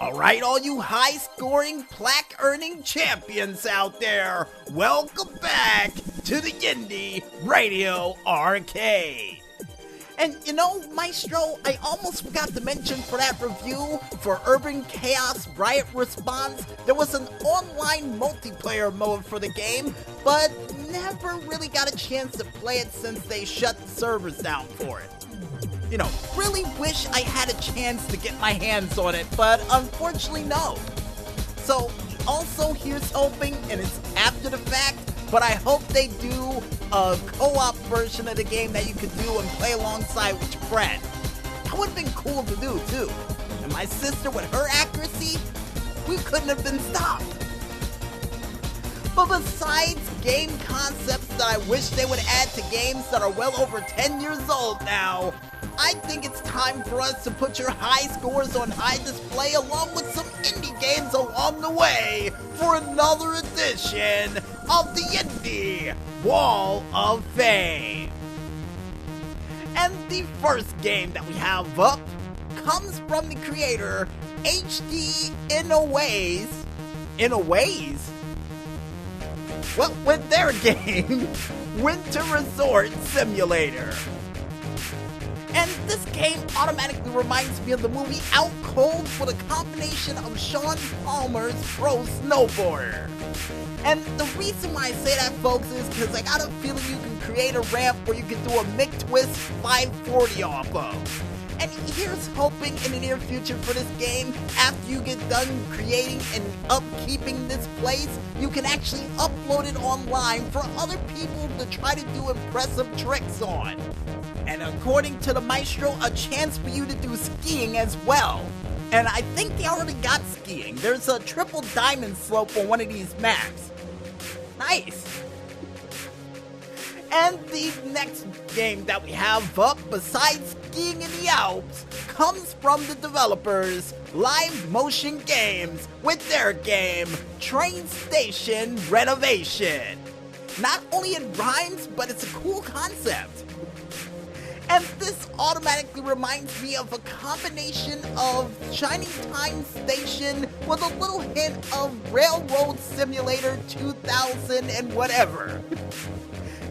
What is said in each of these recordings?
Alright, all you high-scoring, plaque-earning champions out there, welcome back to the Indy Radio Arcade. And you know, Maestro, I almost forgot to mention for that review for Urban Chaos Riot Response, there was an online multiplayer mode for the game, but never really got a chance to play it since they shut the servers down for it. You know, really wish I had a chance to get my hands on it, but unfortunately no. So, also here's hoping, and it's after the fact, but I hope they do a co-op version of the game that you could do and play alongside with your friend. That would have been cool to do too. And my sister, with her accuracy, we couldn't have been stopped. But besides game concepts that I wish they would add to games that are well over 10 years old now, I think it's time for us to put your high scores on high display along with some indie games along the way for another edition of the Indy Wall of Fame. And the first game that we have up comes from the creator HD Well, with their game, Winter Resort Simulator. And this game automatically reminds me of the movie Out Cold with a combination of Sean Palmer's Pro Snowboarder. And the reason why I say that, folks, is because I got a feeling you can create a ramp where you can do a McTwist 540 off of. And here's hoping in the near future for this game, after you get done creating and upkeeping this place, you can actually upload it online for other people to try to do impressive tricks on. And according to the Maestro, a chance for you to do skiing as well. And I think they already got skiing. There's a triple diamond slope on one of these maps. Nice. And the next game that we have up, besides skiing in the Alps, comes from the developers Live Motion Games with their game, Train Station Renovation. Not only it rhymes, but it's a cool concept. And this automatically reminds me of a combination of Shining Time Station with a little hint of Railroad Simulator 2000 and whatever.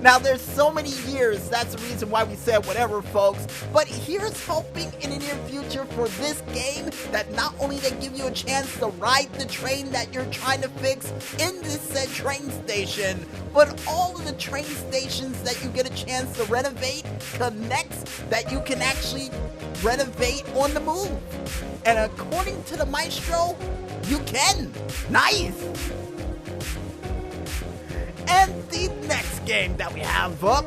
Now, there's so many years, that's the reason why we said whatever, folks, but here's hoping in the near future for this game that not only they give you a chance to ride the train that you're trying to fix in this said train station, but all of the train stations that you get a chance to renovate connects that you can actually renovate on the move. And according to the Maestro, you can. Nice! And the next game that we have up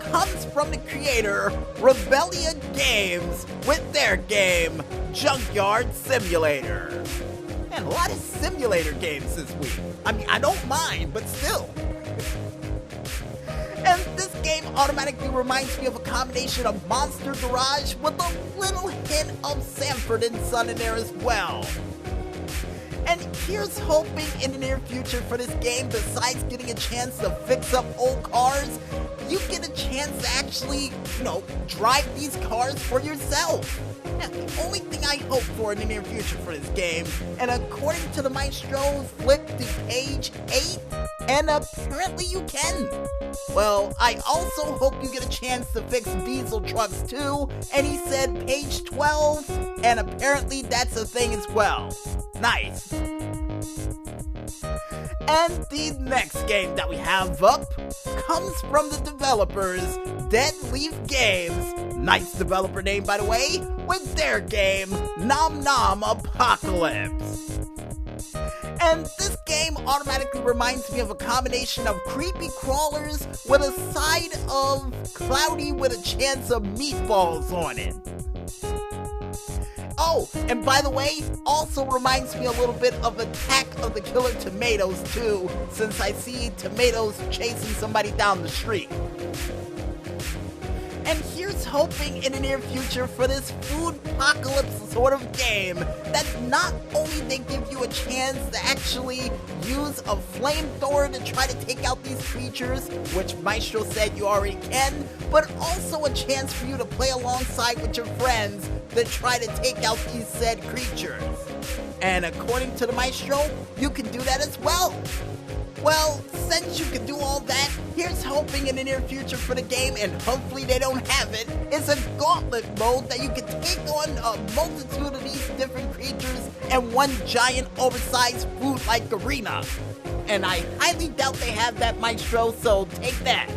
comes from the creator Rebellion Games with their game Junkyard Simulator. And a lot of simulator games this week. I mean, I don't mind, but still. And this game automatically reminds me of a combination of Monster Garage with a little hint of Sanford and Son in there as well. And here's hoping in the near future for this game, besides getting a chance to fix up old cars, you get a chance to actually, drive these cars for yourself. That's the only thing I hope for in the near future for this game. And according to the Maestro, flip to page 8, and apparently you can. Well, I also hope you get a chance to fix diesel trucks too, and he said page 12, and apparently that's a thing as well. Nice. And the next game that we have up comes from the developers Dead Leaf Games, nice developer name by the way, with their game Nom Nom Apocalypse. And this game automatically reminds me of a combination of creepy crawlers with a side of cloudy with a chance of meatballs on it. Oh, and by the way, also reminds me a little bit of Attack of the Killer Tomatoes too, since I see tomatoes chasing somebody down the street. And here's hoping in the near future for this food apocalypse sort of game that not only they give you a chance to actually use a flamethrower to try to take out these creatures, which Maestro said you already can, but also a chance for you to play alongside with your friends to try to take out these said creatures. And according to the maestro, you can do that as well. Well, since you can do all that, here's hoping in the near future for the game, and hopefully they don't have it, is a gauntlet mode that you can take on a multitude of these different creatures in one giant oversized food-like arena. And I highly doubt they have that, maestro, so take that.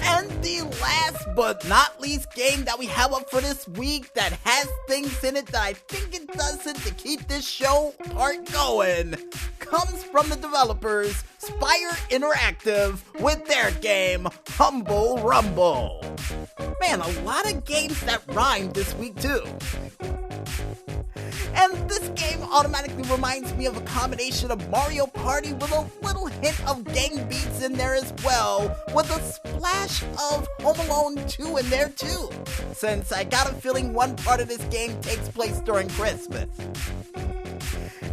And the last but not least game that we have up for this week that has things in it that I think it doesn't to keep this show part going comes from the developers Spire Interactive with their game Humble Rumble. Man, a lot of games that rhyme this week too. And this game automatically reminds me of a combination of Mario Party with a little hint of Gang Beats in there as well, with a splash of Home Alone 2 in there too, since I got a feeling one part of this game takes place during Christmas.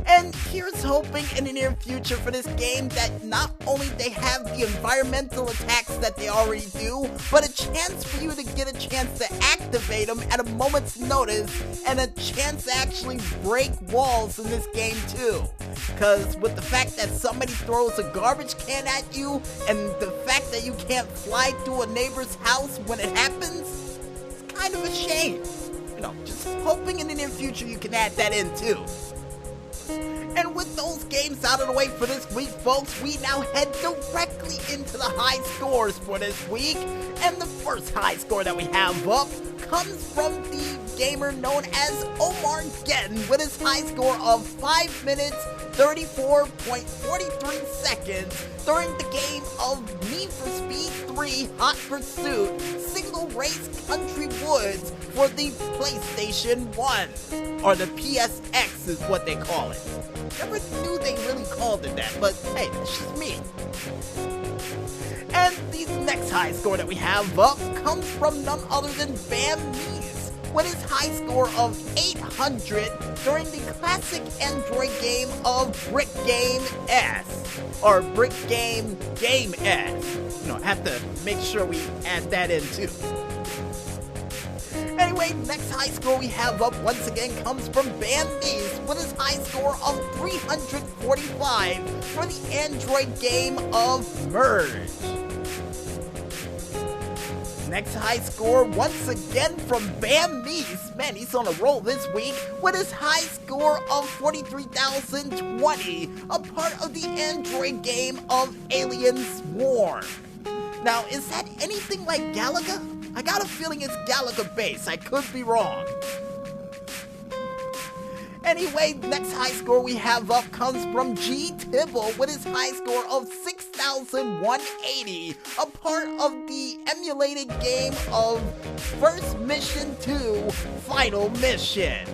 And here's hoping in the near future for this game that not only they have the environmental attacks that they already do, but a chance for you to get a chance to activate them at a moment's notice, and a chance to actually break walls in this game too. Cause with the fact that somebody throws a garbage can at you, and the fact that you can't fly through a neighbor's house when it happens, it's kind of a shame. You know, just hoping in the near future you can add that in too. And with those games out of the way for this week, folks, we now head directly into the high scores for this week. And the first high score that we have up comes from the gamer known as Omar Gettin with his high score of 5 minutes, 34.43 seconds during the game of Need for Speed 3 Hot Pursuit Single Race Country Woods for the PlayStation 1, or the PSX is what they call it. Never knew they really called it that, but hey, that's just me. And the next high score that we have up comes from none other than Bam Mees with his high score of 800 during the classic Android game of Brick Game S, or Brick Game Game S. You know, have to make sure we add that in too. Anyway, next high score we have up once again comes from Bam Mees with his high score of 345 for the Android game of Merge. Next high score once again from Bam Mees, man, he's on a roll this week, with his high score of 43,020, a part of the Android game of Alien Swarm. Now, is that anything like Galaga? I got a feeling it's Galaga base, I could be wrong. Anyway, next high score we have up comes from G Tibble with his high score of 6,180, a part of the emulated game of First Mission 2 Final Mission.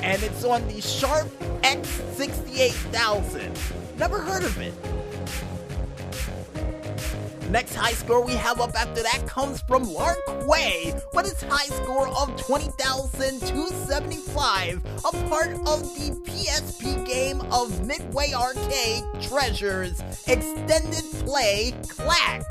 And it's on the Sharp X68000. Never heard of it. Next high score we have up after that comes from Lark Way with his high score of 20,275, a part of the PSP game of Midway Arcade Treasures Extended Play Clax.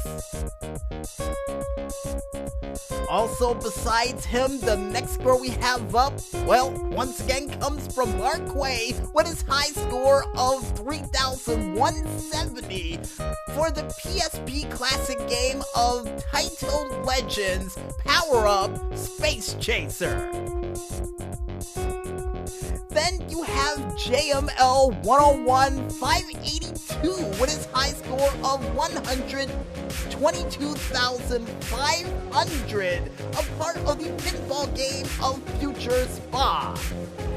Also, besides him, the next score we have up, well, once again comes from Lark Way with his high score of 3,170 for the PSP classic game of Taito Legends Power Up Space Chaser. Then you have JML 101 582 with his high score of 122,500, a part of the pinball game of Future Spa.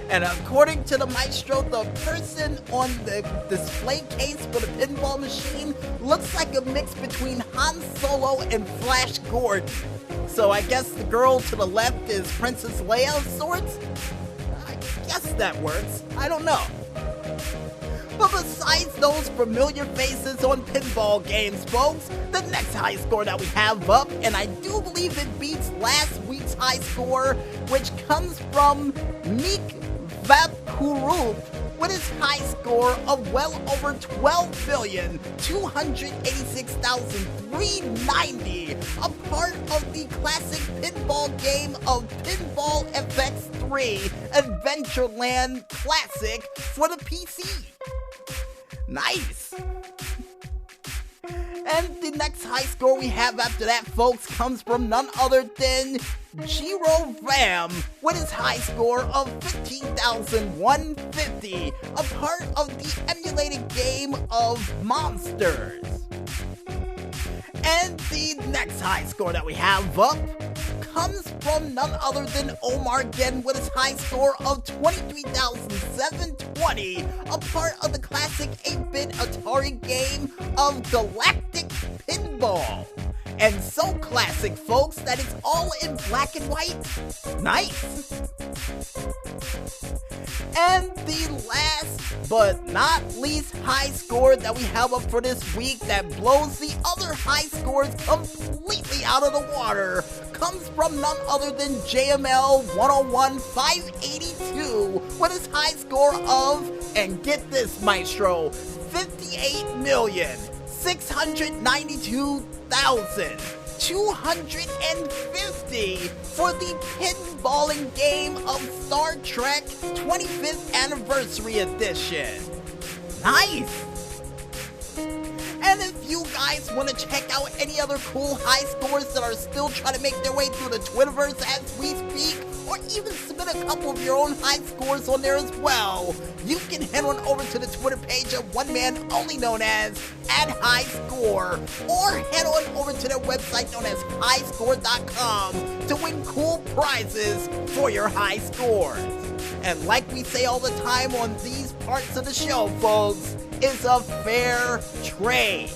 And according to the maestro, the person on the display case for the pinball machine looks like a mix between Han Solo and Flash Gordon. So I guess the girl to the left is Princess Leia of sorts? I guess that works. I don't know. But besides those familiar faces on pinball games, folks, the next high score that we have up, and I do believe it beats last week's high score, which comes from Meek Vapurup with his high score of well over 12,286,390, a part of the classic pinball game of Pinball FX3 Adventureland Classic for the PC. Nice! And the next high score we have after that, folks, comes from none other than Giro Vam with his high score of 15,150, a part of the emulated game of Monsters. And the next high score that we have up comes from none other than Omar again with his high score of 23,720, a part of the classic 8-bit Atari game of Galactic Pinball. And so classic, folks, that it's all in black and white. Nice! And the last but not least high score that we have up for this week that blows the other high scores completely out of the water comes from none other than JML 101-582 with his high score of, and get this, maestro, 58,692,250 for the pinballing game of Star Trek 25th Anniversary Edition. Nice! And if you guys want to check out any other cool high scores that are still trying to make their way through the Twitterverse as we speak, or even submit a couple of your own high scores on there as well, you can head on over to the Twitter page of one man only known as @highscore, or head on over to their website known as highscore.com to win cool prizes for your high scores. And like we say all the time on these parts of the show, folks, it's a fair trade.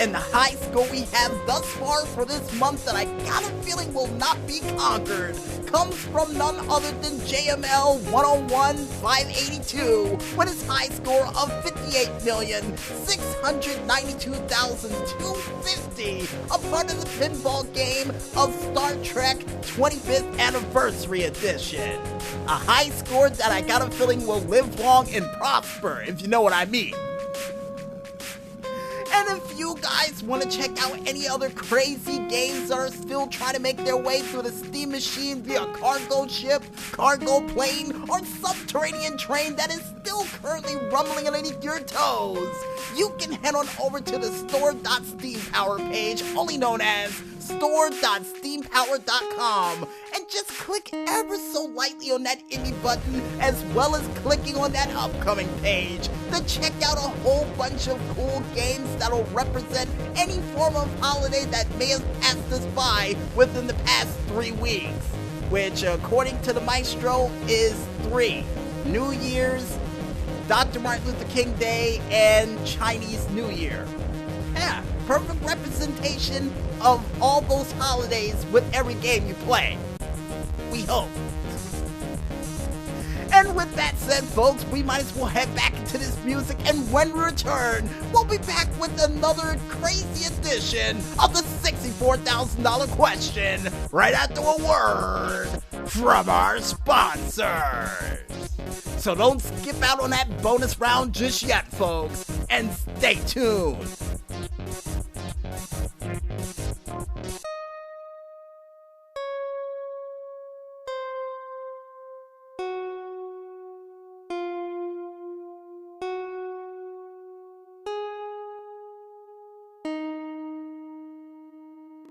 And the high score we have thus far for this month that I got a feeling will not be conquered comes from none other than JML 101-582 with his high score of 58,692,250, a part of the pinball game of Star Trek 25th Anniversary Edition. A high score that I got a feeling will live long and prosper, if you know what I mean. And if you guys want to check out any other crazy games that are still trying to make their way through the Steam machine via cargo ship, cargo plane, or subterranean train that is still currently rumbling underneath your toes, you can head on over to the store.steampower page, only known as store.steampower.com, and just click ever so lightly on that Indy button, as well as clicking on that upcoming page to check out a whole bunch of cool games that'll represent any form of holiday that may have passed us by within the past 3 weeks, which according to the maestro is 3: New Year's, Dr. Martin Luther King Day, and Chinese New Year. Yeah, perfect representation of all those holidays with every game you play. We hope. And with that said, folks, we might as well head back into this music, and when we return, we'll be back with another crazy edition of the $64,000 question right after a word from our sponsors. So don't skip out on that bonus round just yet, folks, and stay tuned